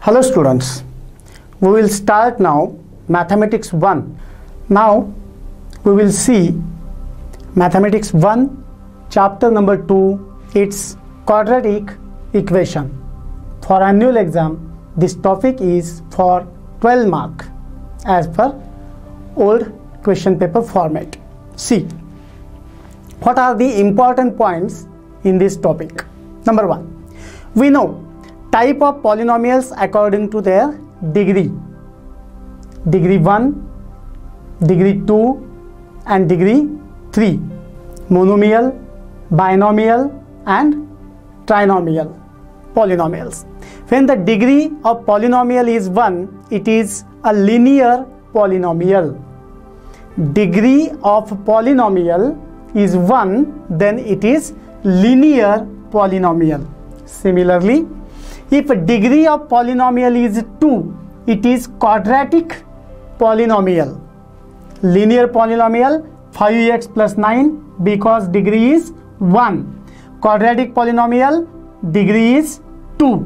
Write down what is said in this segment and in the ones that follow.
Hello students, we will start now Mathematics 1. Now we will see Mathematics 1 chapter number 2, its quadratic equation. For annual exam, this topic is for 12 mark as per old question paper format. See, what are the important points in this topic? Number 1, we know type of polynomials according to their degree. Degree 1, degree 2 and degree 3. Monomial, binomial and trinomial polynomials. When the degree of polynomial is 1, it is a linear polynomial. Degree of polynomial is 1, then it is linear polynomial. Similarly, if degree of polynomial is 2, it is quadratic polynomial. Linear polynomial 5x plus 9 because degree is 1. Quadratic polynomial degree is 2.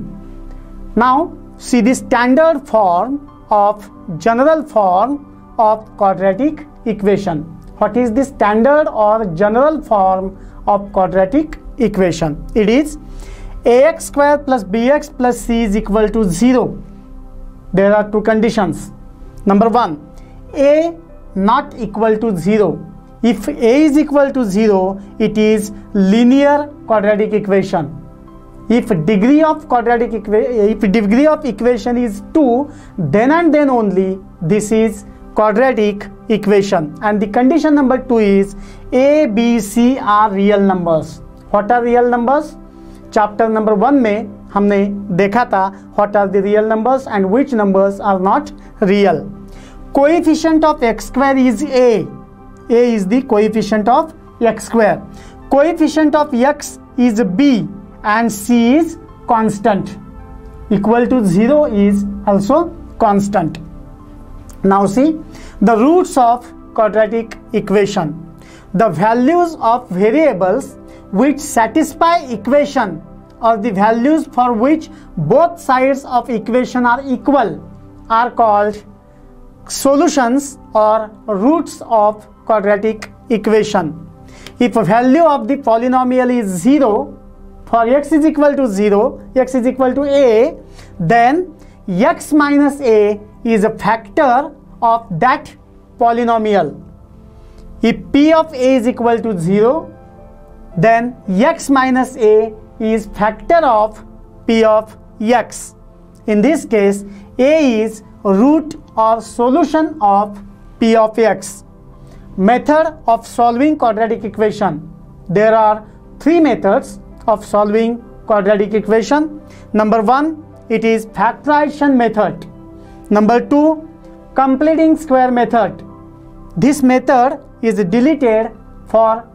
Now see the standard form of general form of quadratic equation. What is the standard or general form of quadratic equation? It is ax square plus bx plus c is equal to 0. There are two conditions. Number 1, a not equal to 0. If a is equal to 0, it is linear quadratic equation. If degree of equation is 2, then and then only this is quadratic equation. And the condition number 2 is a, b, c are real numbers. What are real numbers? Chapter number 1 में हमने देखा था what are the real numbers and which numbers are not real. Coefficient of x square is a. A is the coefficient of x square. Coefficient of x is b and c is constant. Equal to 0 is also constant. Now see the roots of quadratic equation. The values of variables which satisfy equation or the values for which both sides of equation are equal are called solutions or roots of quadratic equation. If a value of the polynomial is 0, for x is equal to 0, x is equal to a, then x minus a is a factor of that polynomial. If p of a is equal to 0, then x minus a is factor of p of x. In this case, a is root or solution of p of x. Method of solving quadratic equation. There are 3 methods of solving quadratic equation. Number 1, it is factorization method. Number 2, completing square method. This method is deleted for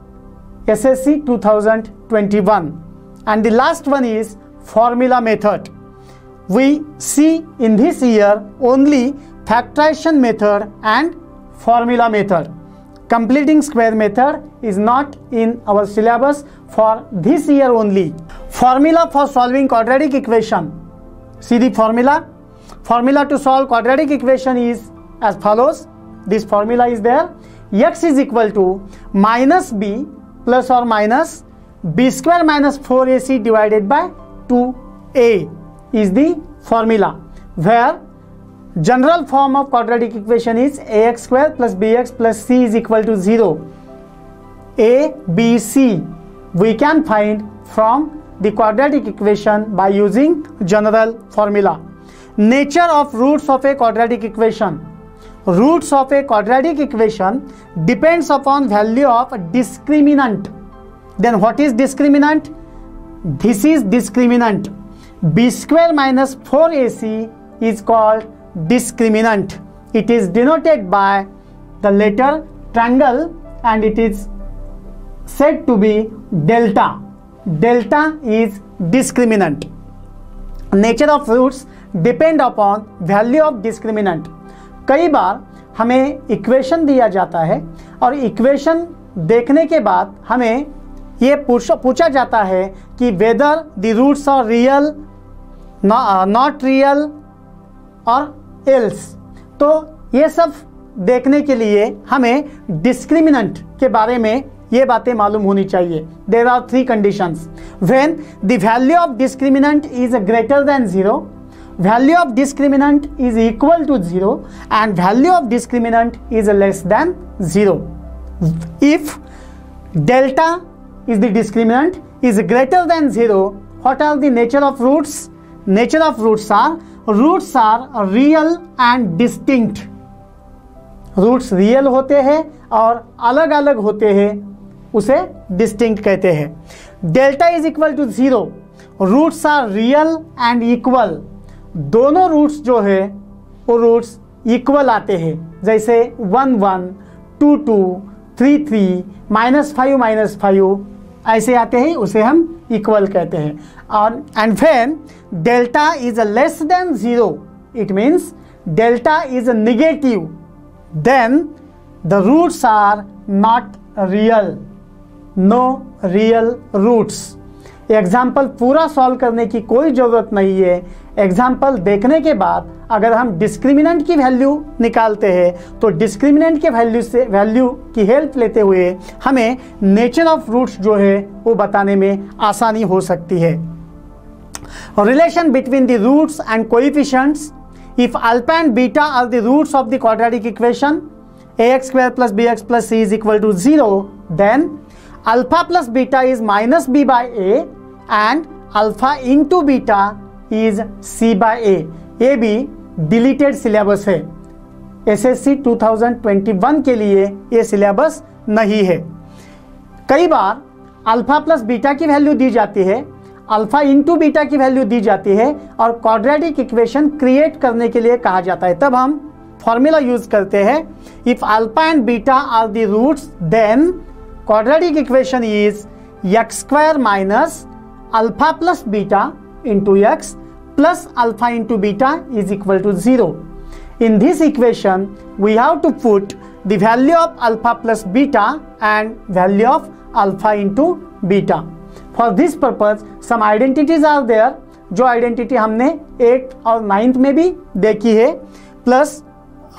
SSC 2021. And the last one is formula method. We see in this year only factorization method and formula method. Completing square method is not in our syllabus for this year only. Formula for solving quadratic equation. See the formula. Formula to solve quadratic equation is as follows. This formula is there. X is equal to minus b plus or minus b square minus 4ac divided by 2a is the formula, where general form of quadratic equation is ax square plus bx plus c is equal to 0. A, b, c we can find from the quadratic equation by using general formula. Nature of roots of a quadratic equation. Roots of a quadratic equation depends upon value of discriminant. Then what is discriminant? This is discriminant. B square minus 4ac is called discriminant. It is denoted by the letter triangle and it is said to be delta. Delta is discriminant. Nature of roots depend upon value of discriminant. कई बार हमें equation दिया जाता है और equation देखने के बाद हमें ये पूछा जाता है कि whether the roots are real, not real और एल्स। तो ये सब देखने के लिए हमें डिस्क्रिमिनेंट के बारे में ये बातें मालूम होनी चाहिए। There are 3 conditions. When the value of discriminant is greater than 0, value of discriminant is equal to 0 and value of discriminant is less than 0. If delta is the discriminant is greater than 0, what are the nature of roots? Nature of roots are real and distinct. Roots real होते हैं और अलग अलग होते हैं, उसे distinct कहते हैं। Delta is equal to 0, roots are real and equal. दोनों रूट्स जो है वो रूट्स इक्वल आते हैं, जैसे 1 1, 2 2, 3 3, -5 -5 ऐसे आते हैं, उसे हम इक्वल कहते हैं। और and when delta is less than 0, it means delta is negative, then the roots are not real, no real roots. Example पूरा सॉल्व करने की कोई ज़रूरत नहीं है। एग्जाम्पल देखने के बाद अगर हम डिस्क्रिमिनेंट की वैल्यू निकालते हैं तो डिस्क्रिमिनेंट के वैल्यू की हेल्प लेते हुए हमें नेचर ऑफ रूट्स जो है वो बताने में आसानी हो सकती है। Relation between the roots and coefficients, if alpha and beta are the roots of the quadratic equation ax² + bx + c = 0, then alpha plus beta is -b by a and alpha into beta is c by a। ये भी deleted syllabus है, SSC 2021 के लिए ये syllabus नहीं है। कई बार alpha plus beta की वैल्यू दी जाती है, अल्फा इंटू बीटा की वैल्यू दी जाती है और क्वाड्रेटिक इक्वेशन क्रिएट करने के लिए कहा जाता है, तब हम फॉर्मूला यूज करते हैं। If alpha and beta are the roots, then quadratic equation is x² minus alpha plus beta into x plus alpha into beta is equal to 0. In this equation, we have to put the value of alpha plus beta and value of alpha into beta. For this purpose, some identities are there, जो identity हमने 8th और 9th में भी देखी है। Plus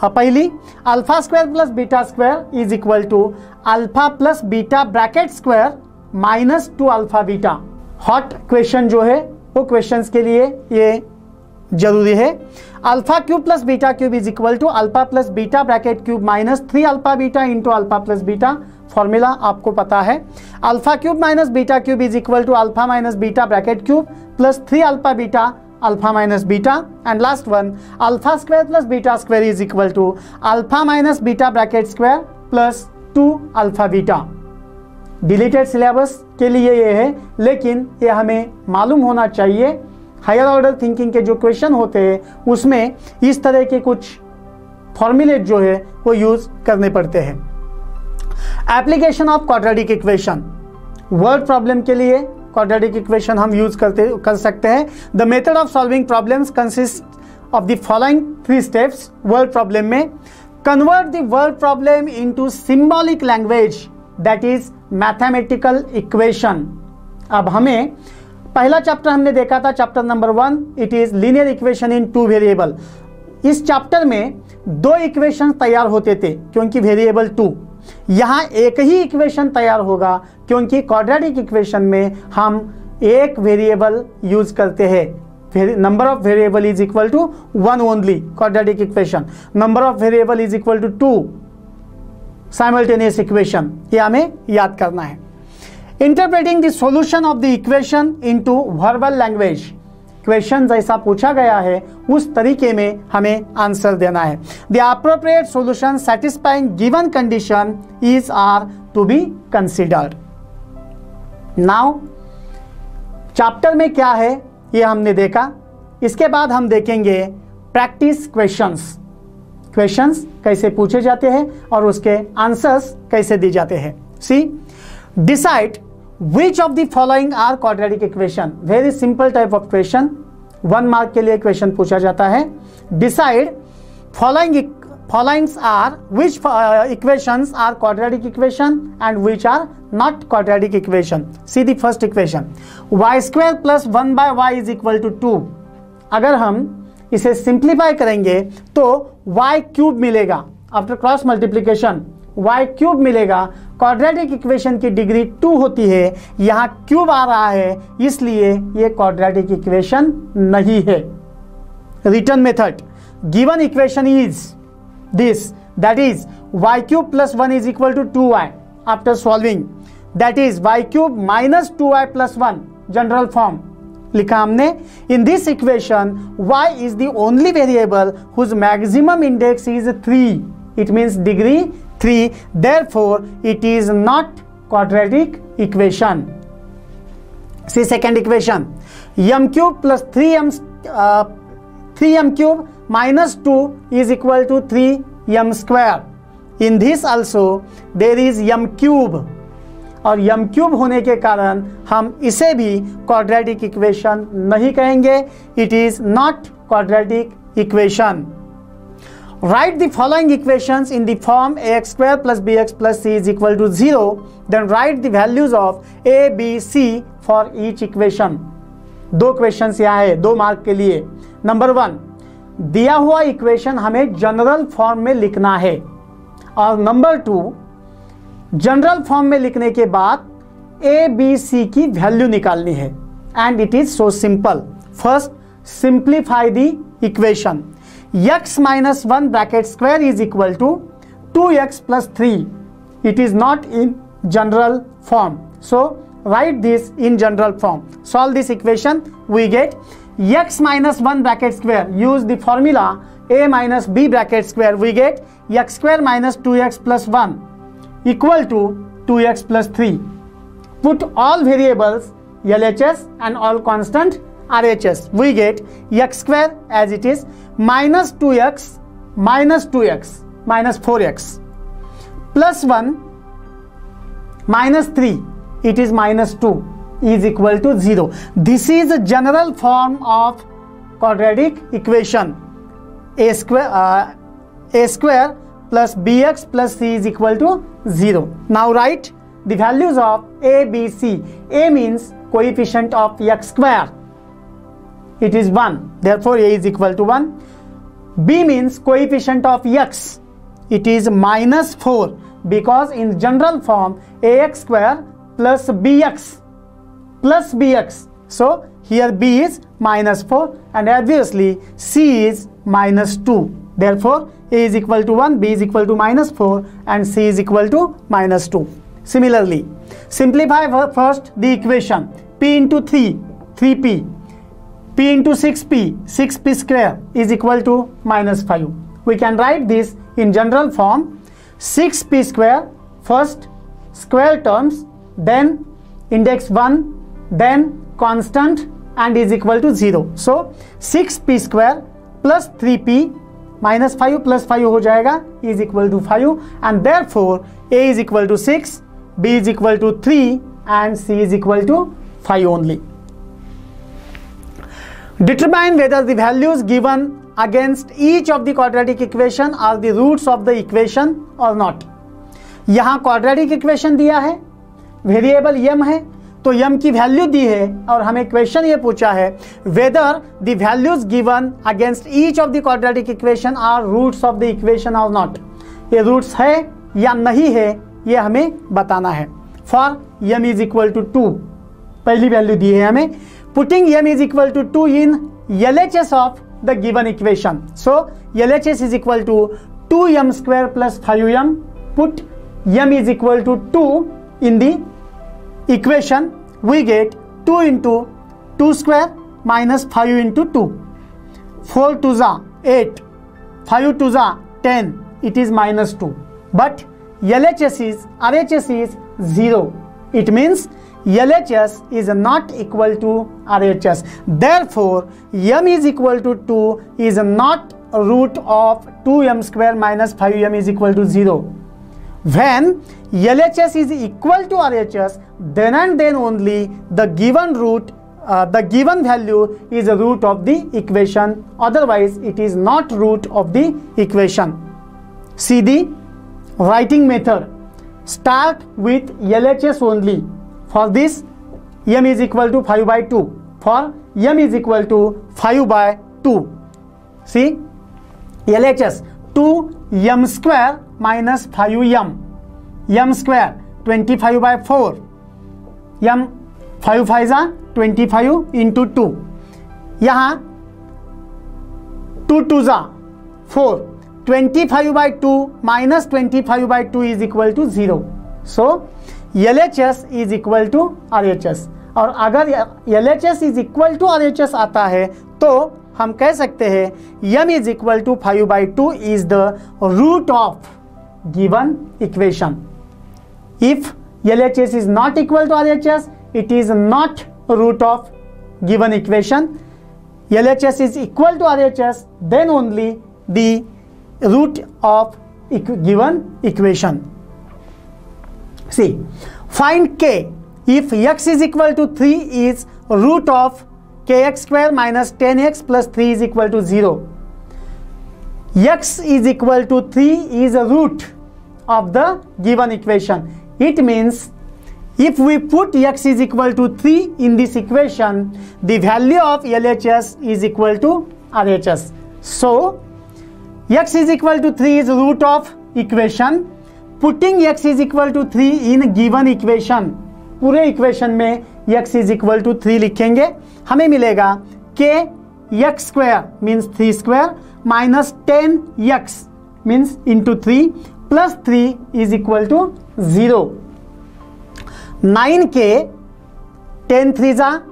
पहली alpha square plus beta square is equal to alpha plus beta bracket square -2 alpha beta. Hot question जो है वो क्वेश्चंस के लिए ये जरूरी है। Alpha cube plus beta cube is equal to alpha plus beta bracket cube -3 alpha beta into alpha plus beta. Formula आपको पता है। Alpha cube minus beta cube is equal to alpha minus beta bracket cube plus 3 alpha beta alpha minus beta, and last one alpha square plus beta square is equal to alpha minus beta bracket square plus 2 alpha beta। Deleted syllabus के लिए ये है, लेकिन ये हमें मालूम होना चाहिए। हायर ऑर्डर थिंकिंग के जो क्वेश्चन होते हैं उसमें इस तरह के कुछ फॉर्मूलेट जो है वो यूज करने पड़ते हैं। Application of quadratic equation, word problem के लिए क्वाड्रेटिक इक्वेशन हम यूज कर सकते हैं। The method of solving problems consist of the following 3 steps. Word problem में convert the word problem into symbolic language, that is mathematical equation. अब हमें पहला चैप्टर हमने देखा था, chapter number 1, it is linear equation in 2 variable. इस chapter में 2 equation तैयार होते थे क्योंकि वेरिएबल 2। यहाँ एक ही इक्वेशन तैयार होगा क्योंकि क्वाड्रेटिक इक्वेशन में हम एक वेरिएबल यूज करते हैं। Number of variable is equal to 1 only, quadratic equation. Number of variable is equal to 2, simultaneous equation. ये हमें याद करना है। Interpreting the solution of the equation into verbal language, question जैसा पूछा गया है उस तरीके में हमें आंसर देना है। The appropriate solution satisfying given condition is are to be considered. Now chapter में क्या है ये हमने देखा, इसके बाद हम देखेंगे प्रैक्टिस क्वेश्चंस। क्वेश्चंस कैसे पूछे जाते हैं और उसके आंसर्स कैसे दिए जाते हैं। सी, decide which of the following are quadratic equation। very simple type of question, 1 mark के लिए क्वेश्चन पूछा जाता है। decide followings are which equations are quadratic equation and which are not quadratic equation। see the first equation, y² plus 1 by y is equal to 2। अगर हम इसे simplify करेंगे तो y क्यूब मिलेगा। After cross multiplication y cube मिलेगा। Quadratic equation की degree 2 होती है, यहाँ क्यूब आ रहा है, इसलिए ये क्वाड्रेटिक इक्वेशन नहीं है। Return method, given equation is this, that is y cube plus 1 is equal to 2y। After solving that is y cube minus 2y plus 1, general form लिखा हमने। In this equation y is the only variable whose maximum index is 3, it means degree 3, therefore it is not quadratic equation. See second equation, m cube plus 3m cube minus 2 is equal to 3m square. In this also there is m cube, और m cube होने के कारण हम इसे भी quadratic equation नहीं कहेंगे, it is not quadratic equation. Write the following equations in the form ax square plus bx plus c is equal to 0. Then write the values of a, b, c for each equation. दो questions यहाँ है, 2 mark के लिए। Number 1, दिया हुआ equation हमें general form में लिखना है, और नंबर 2, जनरल फॉर्म में लिखने के बाद a, b, c की वैल्यू निकालनी है। And it is so simple. First, simplify the equation. x minus 1 bracket square is equal to 2x plus 3. It is not in general form. So write this in general form. Solve this equation. We get x minus 1 bracket square. Use the formula a minus b bracket square. We get x square minus 2x plus 1 equal to 2x plus 3. Put all variables LHS and all constant RHS. We get x square as it is minus 2x minus 2x minus 4x plus 1 minus 3, it is minus 2 is equal to 0. This is a general form of quadratic equation. A square plus bx plus c is equal to 0. Now write the values of a, b, c. A means coefficient of x square, it is 1, therefore a is equal to 1. B means coefficient of x, it is minus 4, because in general form ax square plus bx, so here b is minus 4, and obviously c is minus 2, therefore a is equal to 1, b is equal to minus 4, and c is equal to minus 2. Similarly, simplify first the equation. P into 3, 3p, p into 6p, 6p square is equal to minus 5. We can write this in general form. 6p square, first square terms, then index 1, then constant, and is equal to 0. So 6p square plus 3p minus 5 plus 5 हो जाएगा, is equal to 5, and therefore a is equal to 6, b is equal to 3, and c is equal to 5 only. Determine whether the values given against each of the quadratic equation are the roots of the equation or not. यहाँ quadratic equation दिया है, variable m है, तो m की value दी है, और हमें क्वेश्चन ये पूछा है whether the values given against each of the quadratic equation are roots of the equation or not. ये रूट्स है या नहीं है, ये हमें बताना है. For m is equal to 2, पहली वैल्यू दी है हमें. Putting m is equal to 2 in LHS of the given equation. So LHS is equal to 2m square plus 5m. Put m is equal to 2 in the equation. We get 2 into 2 square minus 5 into 2. 4 2 za 8, 5 2 za 10. It is minus 2. But RHS is 0. It means LHS is not equal to RHS. Therefore, m is equal to 2 is not root of 2m square minus 5m is equal to 0. When LHS is equal to RHS, then and then only the given root, the given value is a root of the equation. Otherwise, it is not root of the equation. See the writing method. Start with LHS only. For this, m is equal to 5 by 2. For m is equal to 5 by 2. See LHS 2m square minus 5m, m square 25/4, m 5 5 25 into 2, यहाँ 2 2 4, 25/2 minus 25/2 is equal to 0. So LHS is equal to RHS. और अगर LHS is equal to RHS आता है तो हम कह सकते हैं m is equal to 5/2 is the root of given equation. If LHS is not equal to RHS, it is not root of given equation. LHS is equal to RHS, then only the root of given equation. See, find k if x is equal to 3 is root of kx square minus 10x plus 3 is equal to 0. X is equal to 3 is a root of the given equation. It means if we put x is equal to 3 in this equation, the value of LHS is equal to RHS. So x is equal to 3 is root of equation. Putting x is equal to 3 in given equation, पूरे equation में x is equal to 3 लिखेंगे, हमें मिलेगा k x square means 3 square minus 10x means into 3 plus 3 is equal to 0. 9k 10 3s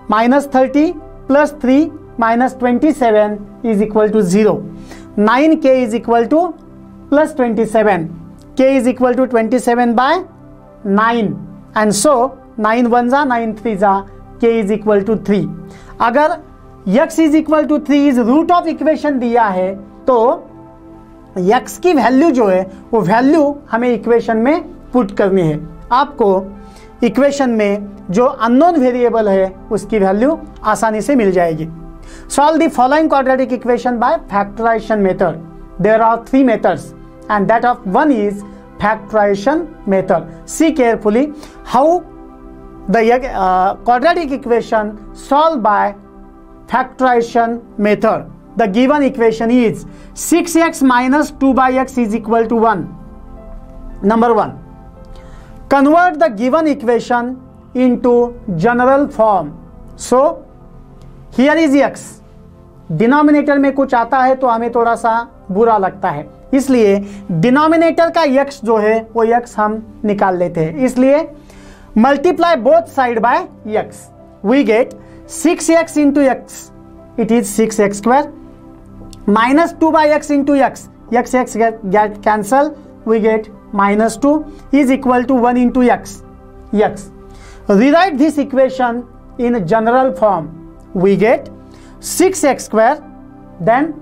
minus 30 plus 3 minus 27 is equal to 0. 9k is equal to plus 27. K is equal to 27 by 9 and so 9 1s 9 3s k is equal to 3. अगर x is equal to 3 is root of equation दिया है तो x की value जो है वो value हमें equation में पुट करनी है. आपको इक्वेशन में जो अननोन वेरिएबल है उसकी वैल्यू आसानी से मिल जाएगी. Solve the following quadratic equation by factorisation method. There are 3 methods and that of one is factorization method. See carefully how the quadratic equation solved by factorization method. The given equation is 6x minus 2 by x is equal to 1. Number 1. Convert the given equation into general form. So here is x. Denominator में कुछ आता है तो हमें थोड़ा सा बुरा लगता है, इसलिए डिनोमिनेटर का x जो है वो x हम निकाल लेते हैं. इसलिए multiply both side by x, we get 6x into x, it is 6x square minus 2 by x into x, x get cancel, we get minus 2 is equal to 1 into x. Rewrite this equation in general form. We get 6x square then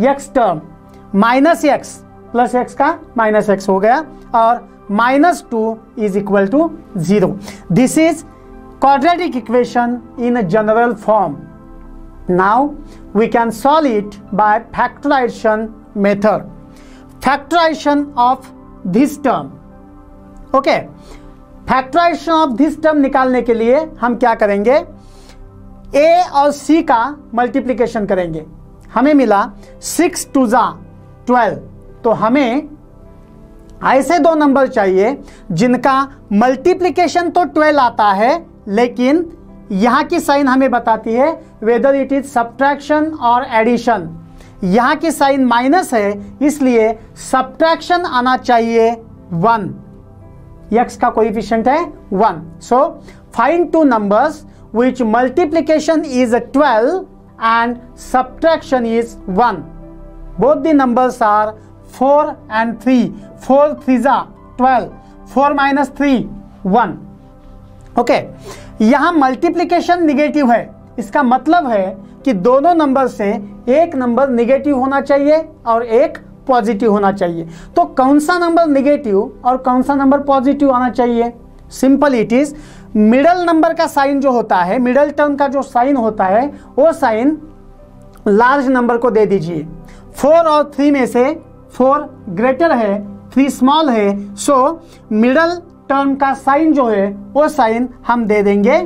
x term minus x plus x का minus x हो गया और minus 2 is equal to 0. This is quadratic equation in a general form. Now we can solve it by factorization method. Factorization of this term. Okay. Factorisation of this term निकालने के लिए हम क्या करेंगे, a और c का multiplication करेंगे. हमें मिला 6 2 12. तो हमें ऐसे दो नंबर चाहिए जिनका मल्टीप्लिकेशन तो 12 आता है लेकिन यहां की साइन हमें बताती है वेदर इट इज सब्ट्रैक्शन और एडिशन. यहां की साइन माइनस है इसलिए सब्ट्रैक्शन आना चाहिए 1. x का कोएफिशिएंट है 1. So find two numbers which multiplication is 12 and subtraction is 1. Both the numbers are 4 and 3. 4 3s are 12. 4 minus 3 1. Okay, यहां मल्टीप्लिकेशन निगेटिव है. इसका मतलब है कि दोनों नंबर से एक नंबर निगेटिव होना चाहिए और एक पॉजिटिव होना चाहिए. तो कौन सा नंबर निगेटिव और कौन सा नंबर पॉजिटिव आना चाहिए? Simple it is, middle number का साइन जो होता है, मिडल टर्म का जो साइन होता है वो साइन लार्ज नंबर को दे दीजिए. 4 और 3 में से 4 ग्रेटर है, 3 स्मॉल है. सो मिडल टर्म का साइन जो है वो साइन हम दे देंगे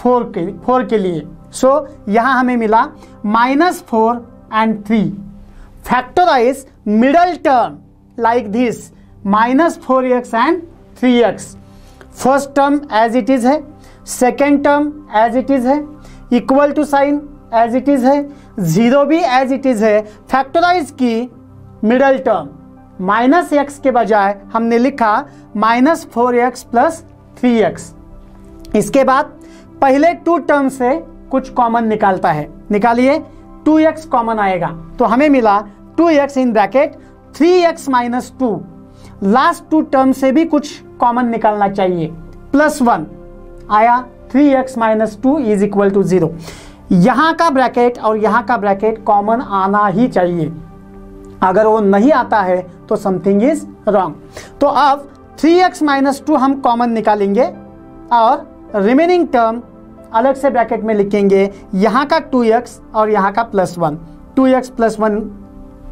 4 के लिए. सो यहां हमें मिला -4 and 3. Factorize middle term like this, minus 4x and 3x. First term as it is है, second term as it is है, equal to sign as it is है, 0 भी as it is है. Factorize की middle term माइनस एक्स के बजाय हमने लिखा माइनस 4x प्लस 3x. इसके बाद पहले टू टर्म से कुछ कॉमन निकालता है, निकालिए. 2x कॉमन आएगा तो हमें मिला 2x in bracket 3x minus 2. Last two term से भी कुछ कॉमन निकालना चाहिए, प्लस 1 आया. 3x minus 2 is equal to 0. यहां का ब्रैकेट और यहां का ब्रैकेट कॉमन आना ही चाहिए. अगर वो नहीं आता है तो समथिंग इज रॉन्ग. तो अब 3x माइनस 2 हम कॉमन निकालेंगे और रिमेनिंग टर्म अलग से ब्रैकेट में लिखेंगे. यहाँ का 2x और यहाँ का प्लस 1. 2x प्लस 1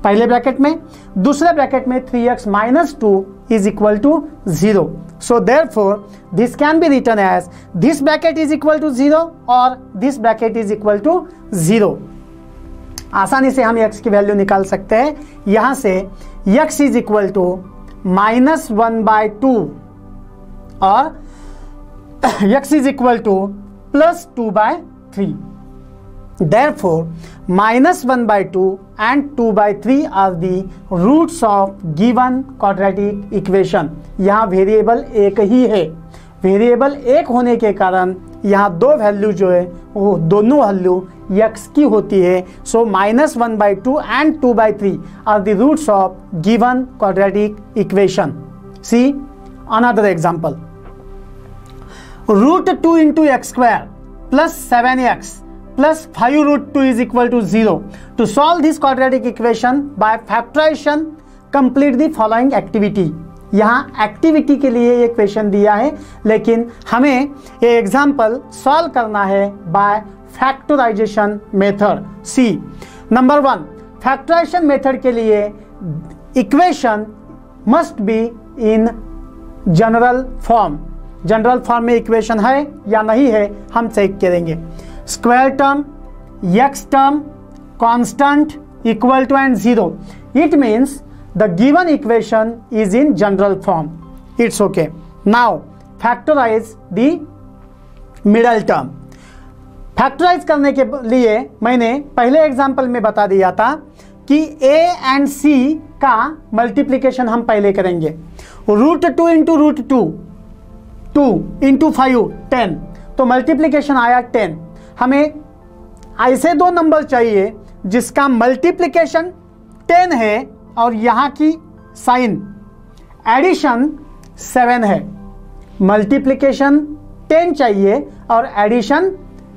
पहले ब्रैकेट में, दूसरे ब्रैकेट में 3x minus 2 is equal to 0. So therefore this can be written as this bracket is equal to 0 और this bracket is equal to 0. आसानी से हम x की वैल्यू निकाल सकते हैं. यहां से x is equal to minus 1/2 और x is equal to plus 2/3. Therefore, minus 1/2 and 2/3 are the roots of given quadratic equation. यहाँ वेरिएबल एक ही है. वेरिएबल एक होने के कारण यहाँ दो वैल्यू जो है वो दोनों वैल्यू x की होती है. So minus 1/2 and 2/3 are the roots of given quadratic equation. See another example. Root 2 into x square plus 7x plus 5 root 2 is equal to 0. To solve this quadratic equation by factorization, complete the following activity. यहाँ activity के लिए ये question दिया है, लेकिन हमें ये example solve करना है by factorisation method. See number 1, factorisation method के लिए equation must be in general form. General form में इक्वेशन है या नहीं है हम चेक करेंगे. Square term, x term, constant, equal to and 0. It means the given equation is in general form. It's okay. Now factorise the middle term. Factorise करने के लिए मैंने पहले एग्जांपल में बता दिया था कि a एंड c का मल्टीप्लीकेशन हम पहले करेंगे. रूट 2 इंटू रूट 2, 2 इंटू 5 10, तो मल्टीप्लीकेशन आया 10. हमें ऐसे दो नंबर चाहिए जिसका मल्टीप्लीकेशन 10 है और यहाँ की साइन एडिशन 7 है. मल्टीप्लीकेशन 10 चाहिए और एडिशन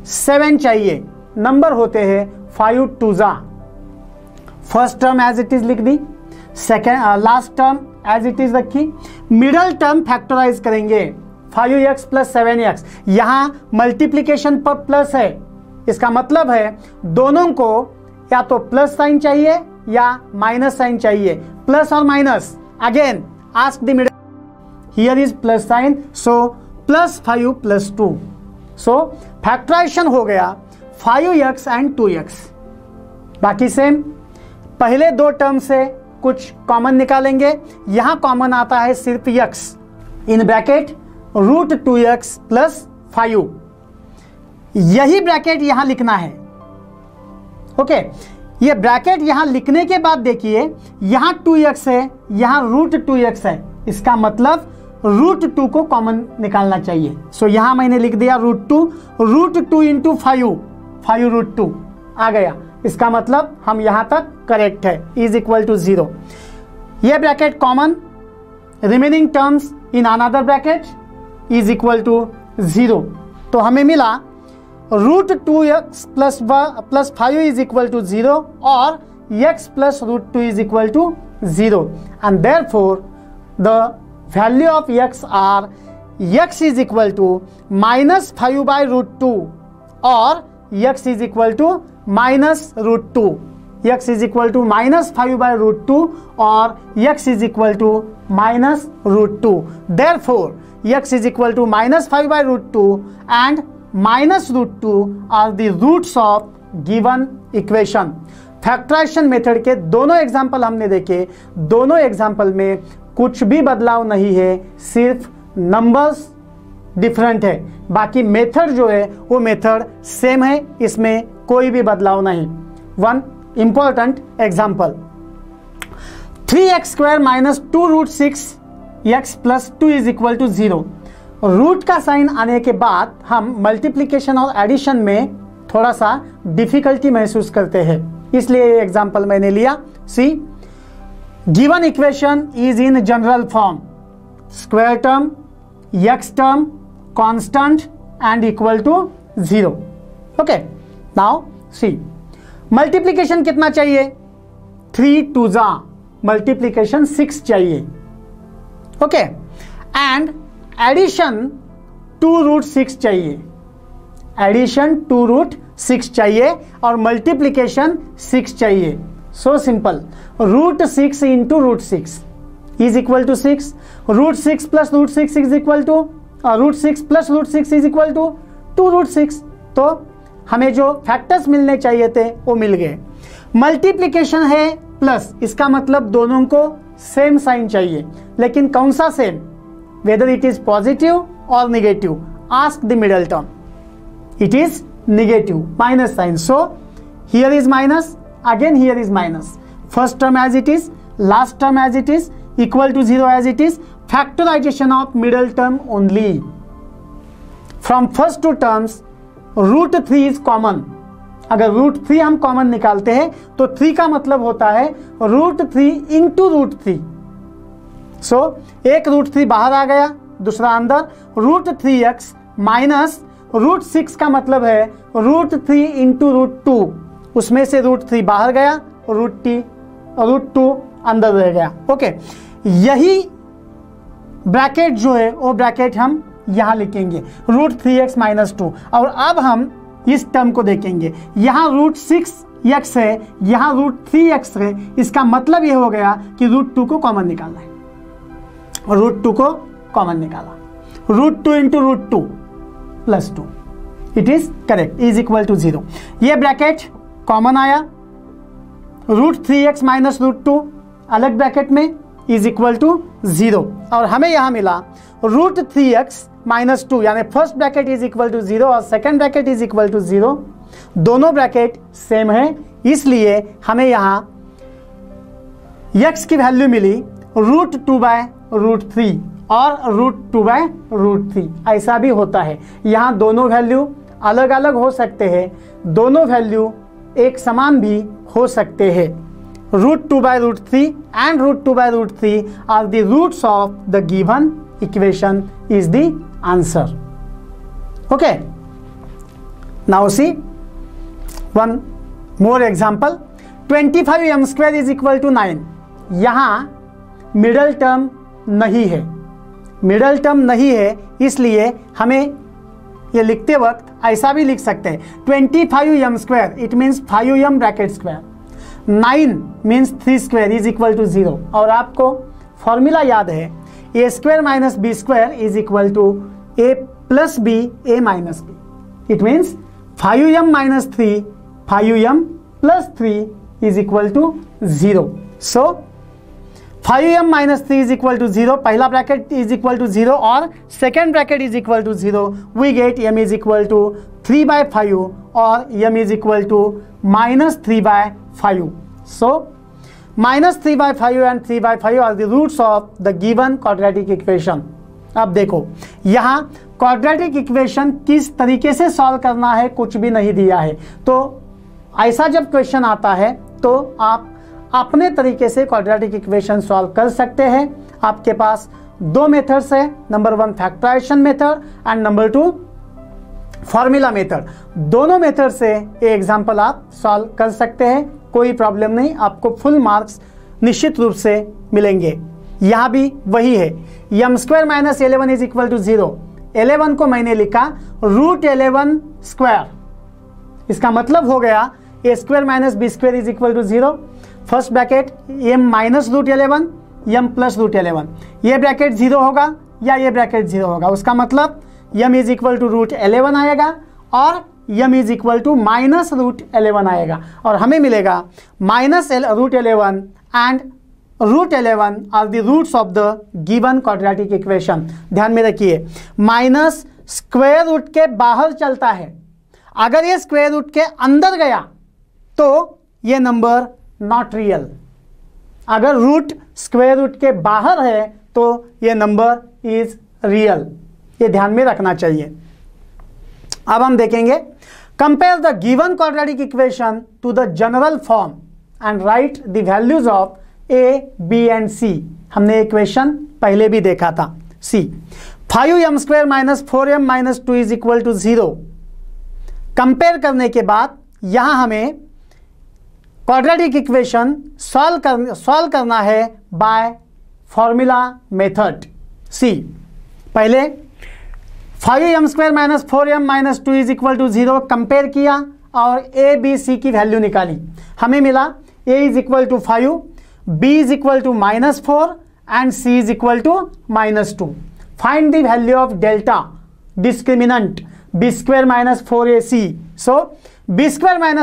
7 चाहिए. नंबर होते हैं 5 2 जा. First term as it is लिख दी, second last term as it is रखी. मिडल टर्म फैक्टराइज करेंगे 5x प्लस 7x. यहां मल्टीप्लीकेशन पर प्लस है, इसका मतलब है दोनों को या तो प्लस साइन चाहिए या माइनस साइन चाहिए. प्लस और minus, again ask the middle. Here is plus sign, so plus 5 plus 2. So factorisation हो गया 5x एंड 2x. बाकी सेम. पहले दो टर्म से कुछ कॉमन निकालेंगे. यहां कॉमन आता है सिर्फ x. In bracket root 2x plus 5. यही ब्रैकेट यहां लिखना है. ओके, ये ब्रैकेट यहां लिखने के बाद देखिए यहां 2x है, यहां रूट 2x है. इसका मतलब रूट 2 को कॉमन निकालना चाहिए. सो यहां मैंने लिख दिया रूट 2. रूट 2 इंटू 5 रूट 2 आ गया. इसका मतलब हम यहां तक करेक्ट है. Is equal to 0. ये bracket common, remaining terms in another bracket is equal to 0. तो हमें मिला root 2x plus 5 is equal to 0 और x plus root 2 is equal to 0. And therefore the value of x are x is equal to minus 5 by root 2 और x is equal to minus root 2. x is equal to minus 5 by root 2 और x is equal to minus root 2. Therefore x is equal to minus 5 by root 2 and minus root 2 are the roots of given equation. Factorisation method के दोनों example हमने देखे, दोनों example में कुछ भी बदलाव नहीं है, सिर्फ नंबर्स डिफरेंट है, बाकी मेथड जो है वो मेथड सेम है, इसमें कोई भी बदलाव नहीं। One important example, 3x² minus 2√6x plus 2 is equal to 0। Root का साइन आने के बाद हम मल्टीप्लीकेशन और एडिशन में थोड़ा सा डिफिकल्टी महसूस करते हैं, इसलिए ये एग्जाम्पल मैंने लिया। See, given equation is in general form, square term, x term, constant and equal to 0। Okay, now see, multiplication कितना चाहिए? 3 2 जा मल्टीप्लीकेशन 6 चाहिए। ओके, एंड एडिशन 2√6 चाहिए, एडिशन 2√6 चाहिए और मल्टीप्लीकेशन 6 चाहिए। So simple, √6 into √6 is equal to 6, √6 plus √6 is equal to √6 plus √6 is equal to 2√6। तो हमें जो फैक्टर्स मिलने चाहिए थे वो मिल गए। मल्टीप्लीकेशन है प्लस, इसका मतलब दोनों को सेम साइन चाहिए, लेकिन कौन सा same? Whether it is positive और negative. Ask the middle term, it is negative, minus sign, so here is minus, again here is minus, first term as it is, last term as it is, equal to 0 as it is, factorisation of middle term only. From first two terms √3 is common. अगर √3 हम common निकालते हैं तो 3 का मतलब होता है √3 into √3। सो एक √3 बाहर आ गया, दूसरा अंदर, √3x माइनस √6 का मतलब है √3 इंटू √2, उसमें से √3 बाहर गया, √2 अंदर रह गया। ओके, यही ब्रैकेट जो है वो ब्रैकेट हम यहां लिखेंगे, √3x माइनस 2। और अब हम इस टर्म को देखेंगे, यहां √6x है, यहां √3x है, इसका मतलब ये हो गया कि √2 को कॉमन निकालना है, √2 को कॉमन निकाला, √2 into √2 plus 2, it is correct, is equal to 0। ये ब्रैकेट कॉमन आया, √3x माइनस √2 अलग ब्रैकेट में इज इक्वल टू 0, और हमें यहां मिला √3x माइनस 2, यानी first bracket is equal to 0 और second bracket is equal to 0, दोनों ब्रैकेट सेम है, इसलिए हमें यहां x की वैल्यू मिली √2/√3 और √2/√3। ऐसा भी होता है, यहां दोनों वैल्यू अलग अलग हो सकते हैं, दोनों वैल्यू एक समान भी हो सकते हैं। √2/√3 and √2/√3 are the roots of the given equation is the answer. Okay, now see one more example, 25m² is equal to 9। यहाँ मिडल टर्म नहीं है, मिडल टर्म नहीं है, इसलिए हमें ये लिखते वक्त ऐसा भी लिख सकते हैं, 25m², it means 5m bracket square, 9 means 3 square is equal to 0। और आपको फॉर्मूला याद है, a² minus b² is equal to a plus b a minus b, it means 5m minus 3 5m plus 3 is equal to 0। So 5m minus 3 is equal to 0, पहला bracket is equal to 0 और second bracket is equal to 0, we get m is equal to 3/5 और m is equal to -3/5। So -3/5 and 3/5 are the roots of the given quadratic equation. अब देखो यहाँ quadratic equation किस तरीके से solve करना है कुछ भी नहीं दिया है, तो ऐसा जब क्वेश्चन आता है तो आप अपने तरीके से क्वाड्रेटिक इक्वेशन सॉल्व कर सकते हैं। आपके पास दो मेथड्स है, number 1 factorisation method and number 2 formula method. दोनों मेथड से ये एग्जांपल आप सॉल्व कर सकते हैं, कोई प्रॉब्लम नहीं, आपको फुल मार्क्स निश्चित रूप से मिलेंगे। यहाँ भी वही है, m² minus 11 is equal to 0। 11 को मैंने लिखा √11², इसका मतलब हो गया a² minus b² is equal to 0। First bracket m minus √11 m plus √11, ये ब्रैकेट 0 होगा या ये ब्रैकेट 0 होगा, उसका मतलब m इज इक्वल टू √11 आएगा और यम इज इक्वल टू -√11 आएगा और हमें मिलेगा -√11 and √11 are the roots of the given quadratic equation. ध्यान में रखिए, माइनस स्क्वायर रूट के बाहर चलता है, अगर ये स्क्वायर रूट के अंदर गया तो ये नंबर नॉट रियल, अगर रूट स्क्वायर रूट के बाहर है तो ये नंबर इज रियल। ये ध्यान में रखना चाहिए। अब हम देखेंगे, compare the given quadratic equation to the general form and write the values of A, B and C. हमने इक्वेशन पहले भी देखा था। See 5m² - 4m - 2 is equal to 0। Compare करने के बाद यहां हमें क्वाड्रेटिक इक्वेशन सॉल्व करना है बाय फॉर्मूला मेथड। सी पहले 5m² - 4m - 2 is equal to 0 compare किया और ए, बी, सी की वैल्यू निकाली। हमें मिला a is equal to 5, b is equal to -4 and c is equal to -2। Find the value of delta discriminant b² - 4ac। So b²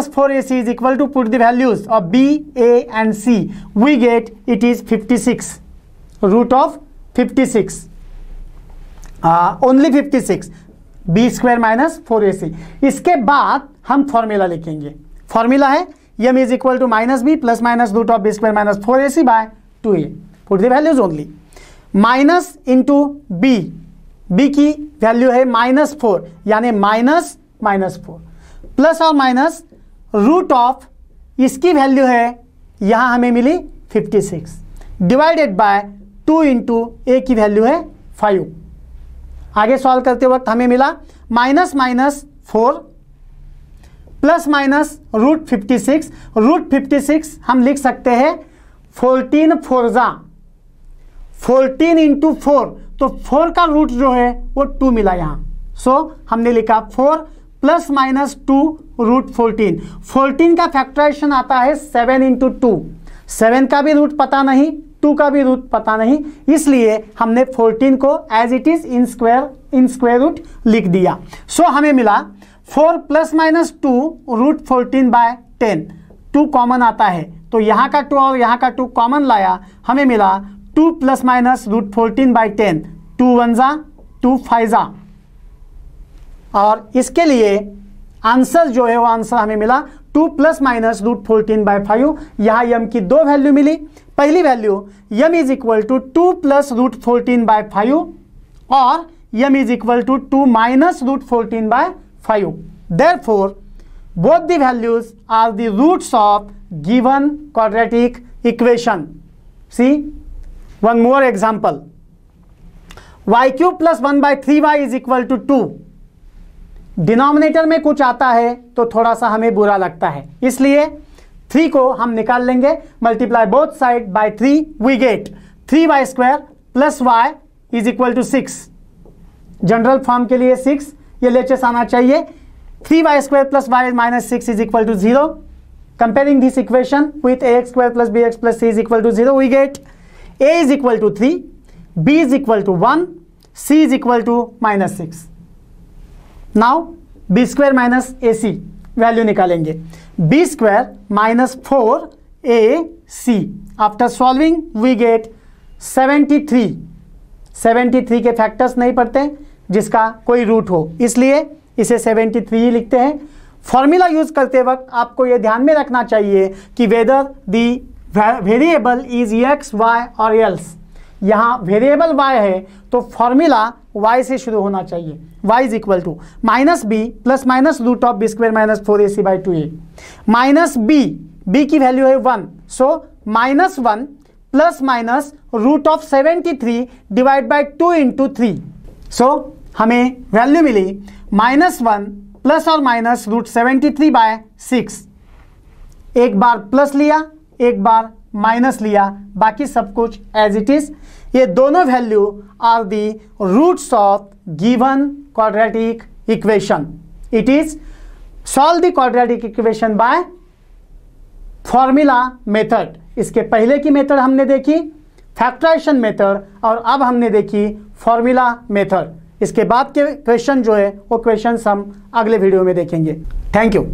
- 4ac is equal to, put the values of b, a and c, we get it is 56, root of 56, only 56, b² - 4ac। इसके बाद हम formula लिखेंगे। Formula है m is equal to -b + root of b² - 4ac by 2a। Put the values only. Minus into b, b की value है -4 यानी -4 plus और minus root of इसकी वैल्यू है यहां हमें मिली 56 डिवाइडेड बाय 2 इंटू ए की वैल्यू है 5। आगे सॉल्व करते वक्त हमें मिला -4 प्लस माइनस √56। √56 हम लिख सकते हैं 14 4 14 इंटू 4, तो 4 का रूट जो है वो 2 मिला यहां। सो हमने लिखा 4 प्लस माइनस 2 √14। 14 का फैक्टराइजेशन आता है 7 इंटू 2। 7 का भी रूट पता नहीं, 2 का भी रूट पता नहीं, इसलिए हमने 14 को as it is in square root लिख दिया। सो हमें मिला 4 प्लस माइनस 2 √14 बाय 10। 2 कॉमन आता है तो यहाँ का 2 और यहाँ का 2 कॉमन लाया, हमें मिला 2 प्लस माइनस √14 बाय 10। 2 1 जा 2 5 जा, और इसके लिए आंसर जो है वो आंसर हमें मिला 2 प्लस माइनस √14 बाय 5। यहाँ यम की 2 वैल्यू मिली। पहली value M is equal to 2 plus √14 by 5 और M is equal to 2 minus √14 by 5। Therefore both the values are the roots of given quadratic equation. See one more example. y³ plus 1 by 3y is equal to 2। Denominator में कुछ आता है तो थोड़ा सा हमें बुरा लगता है, इसलिए 3 को हम निकाल लेंगे। Multiply both side by 3, we get 3y² plus y is equal to 6। General form के लिए 6 ये लेचेस आना चाहिए। 3y² plus y minus 6 is equal to 0. Comparing this equation with ax² plus bx plus c is equal to 0, we get a is equal to 3, b is equal to 1, c is equal to -6. Now b² minus ac value निकालेंगे। b² minus 4ac. After solving we get 73. 73 के factors नहीं पढ़ते जिसका कोई root हो, इसलिए इसे 73 लिखते हैं। फॉर्मूला यूज करते वक्त आपको यह ध्यान में रखना चाहिए कि weather the variable is x, y और एल्स। यहाँ वेरिएबल y है तो फॉर्मूला y से शुरू होना चाहिए। y is equal to -b plus minus root of b² - 4ac by 2a। Minus b की वैल्यू है 1, so -1 plus minus root of 73 divide by 2 into 3। So हमें वैल्यू मिली -1 प्लस और माइनस √73 बाय 6। एक बार प्लस लिया, एक बार माइनस लिया, बाकी सब कुछ एज इट इज। ये दोनों value are the roots of given quadratic equation. It is solve the quadratic equation by formula method. इसके पहले की मेथड हमने देखी फैक्टराइजेशन मेथड, और अब हमने देखी फॉर्मूला मेथड। इसके बाद के क्वेश्चन जो है वो क्वेश्चन हम अगले वीडियो में देखेंगे। Thank you.